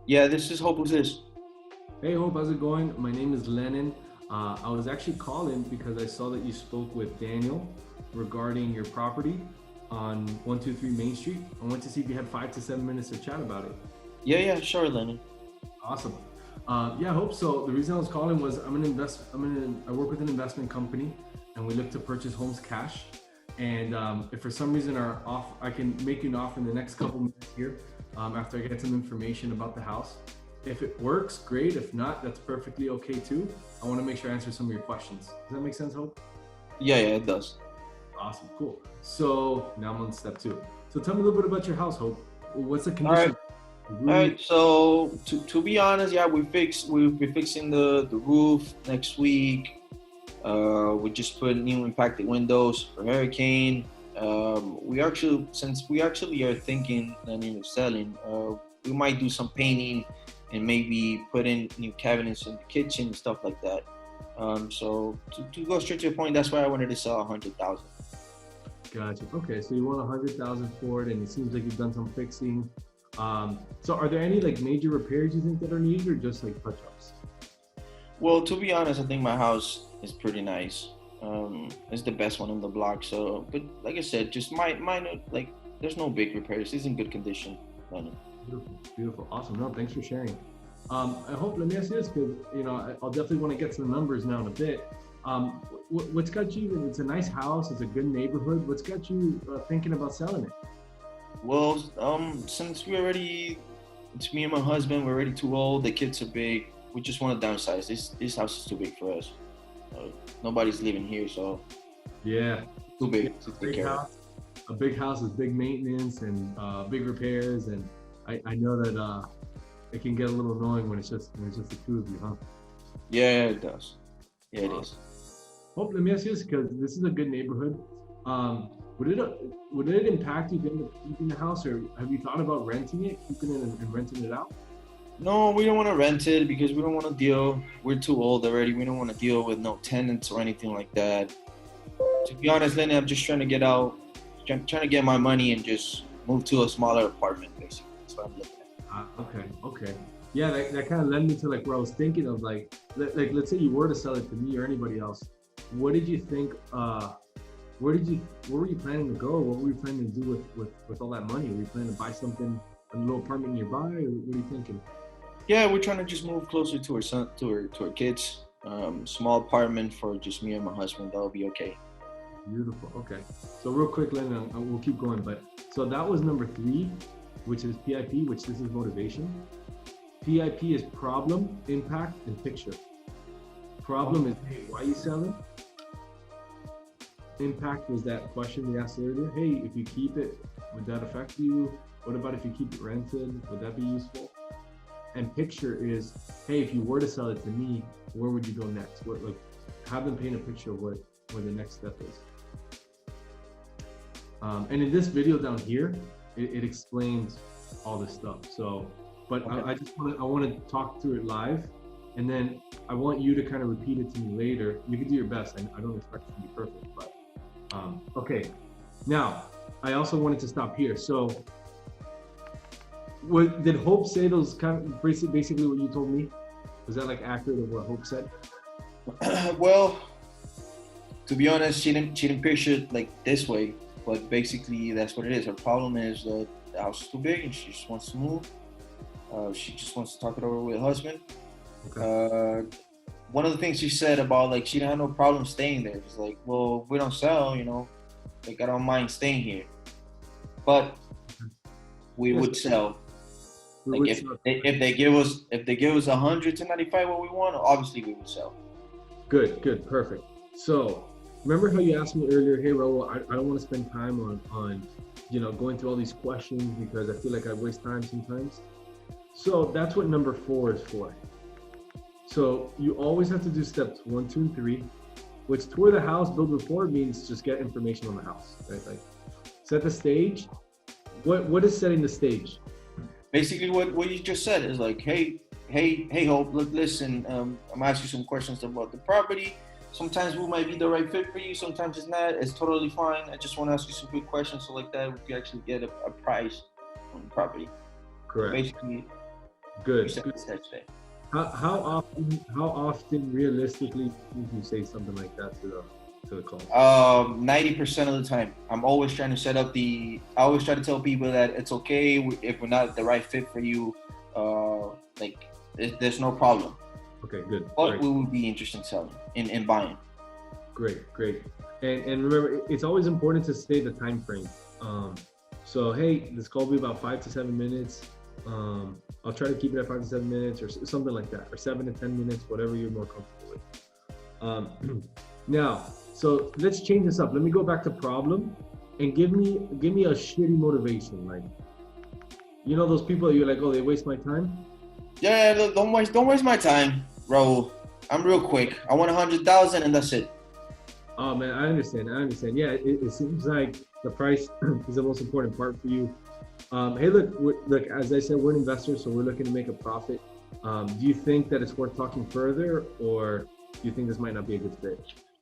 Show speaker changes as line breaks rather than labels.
Yeah, this is Hope. Who's this?
Hey Hope, how's it going? My name is Lennon. I was actually calling because I saw that you spoke with Daniel regarding your property on 123 Main Street. I wanted to see if you had 5 to 7 minutes to chat about it.
Yeah, yeah, sure, Lennon.
Awesome. Yeah, I hope so. The reason I was calling was I work with an investment company, and we look to purchase homes cash. And if for some reason I can make you an offer in the next couple minutes here, after I get some information about the house. If it works, great. If not, that's perfectly okay too. I want to make sure I answer some of your questions. Does that make sense, Hope?
Yeah, yeah, it does.
Awesome, cool. So now I'm on step two. So tell me a little bit about your house, Hope. What's the
All right,
condition? The
all
roof?
right. So to be honest, yeah, we'll be fixing the roof next week. We just put new impacted windows for hurricane. Since we actually are thinking of selling, we might do some painting and maybe put in new cabinets in the kitchen and stuff like that. So to go straight to the point, that's why I wanted to sell 100,000.
Gotcha. Okay, so you want 100,000 for it, and it seems like you've done some fixing. So are there any like major repairs you think that are needed, or just like touch-ups?
Well, to be honest, I think my house is pretty nice. It's the best one on the block. So, but like I said, just minor, like there's no big repairs. It's in good condition. Lennon.
Beautiful, beautiful, awesome. No, thanks for sharing. I hope. Let me ask you this, because I'll definitely want to get some numbers now in a bit. What's got you? It's a nice house. It's a good neighborhood. What's got you thinking about selling it?
Well, since it's me and my husband. We're already too old. The kids are big. We just want to downsize. This house is too big for us. Uh, Nobody's living here, so
Yeah,
too
yeah,
big to
a
take
big
care of.
house. A big house with big maintenance and big repairs, and I know that it can get a little annoying when it's just the two of you, huh?
Yeah, it does. Yeah, it is.
Awesome. Hope, let me ask you this, because this is a good neighborhood. Um, would it would it impact you getting keeping the house, or have you thought about renting it, keeping it and renting it out?
No, we don't want to rent it because we don't want to deal. We're too old already. We don't want to deal with no tenants or anything like that. To be honest, Lenny, I'm just trying to get out, trying to get my money and just move to a smaller apartment. Basically, that's what I'm looking at.
Okay, okay. Yeah, that kind of led me to like where I was thinking of like let's say you were to sell it to me or anybody else. What did you think? Where were you planning to go? What were you planning to do with all that money? Were you planning to buy something, a little apartment nearby, or what are you thinking?
Yeah, we're trying to just move closer to our son, to our kids. Small apartment for just me and my husband. That'll be okay.
Beautiful. Okay. So real quick, Lennon, we'll keep going. But so that was number three, which is PIP, which this is motivation. PIP is problem, impact, and picture. Problem is, hey, why are you selling? Impact was that question we asked earlier. Hey, if you keep it, would that affect you? What about if you keep it rented? Would that be useful? And picture is, hey, if you were to sell it to me, where would you go next? What, like, have them paint a picture of what where the next step is. And in this video down here, it explains all this stuff. So, but
Okay.
I want to talk through it live, and then I want you to kind of repeat it to me later. You can do your best. I don't expect it to be perfect, but okay. Now, I also wanted to stop here. So, did Hope say those kind of basically what you told me? Was that like accurate of what Hope said?
Well, to be honest, she didn't picture it like this way, but basically that's what it is. Her problem is that the house is too big and she just wants to move. She just wants to talk it over with her husband.
Okay.
Uh, One of the things she said about like she didn't have no problem staying there. It's like, well, if we don't sell, like I don't mind staying here, but we
Yes,
would sell.
we
Like
would.
if they give us 100 to 95 what we want, obviously we would sell.
Good, good, perfect. So, remember how you asked me earlier, hey, Raul, I don't want to spend time on going through all these questions because I feel like I waste time sometimes. So that's what number four is for. So you always have to do steps one, two, and three, which tour the house, build rapport means just get information on the house, right? Like set the stage. What is setting the stage?
Basically, what you just said is like, hey, Hope, look, listen, I'm gonna ask you some questions about the property. Sometimes we might be the right fit for you. Sometimes it's not. It's totally fine. I just want to ask you some good questions so like that we can actually get a price on the property. So
Correct.
basically, You
Good.
said
Good.
this today.
How often realistically would you say something like that to the call?
90% of the time, I'm always trying to set up I always try to tell people that it's okay if we're not the right fit for you. Like, there's no problem.
Okay, good.
But
Great.
we would be interested in selling, in buying.
Great. And remember, it's always important to state the time frame. So hey, this call will be about 5 to 7 minutes. I'll try to keep it at 5 to 7 minutes or something like that, or 7 to 10 minutes, whatever you're more comfortable with. Now, so let's change this up. Let me go back to problem, and give me a shitty motivation. Like, you know those people that you're like, oh, they waste my time.
Yeah, don't waste my time, Raul. I'm real quick. I want 100,000 and that's it.
Oh man, I understand. Yeah, it seems like the price is the most important part for you. Hey, look. As I said, we're investors, so we're looking to make a profit. Do you think that it's worth talking further, or do you think this might not be a good fit?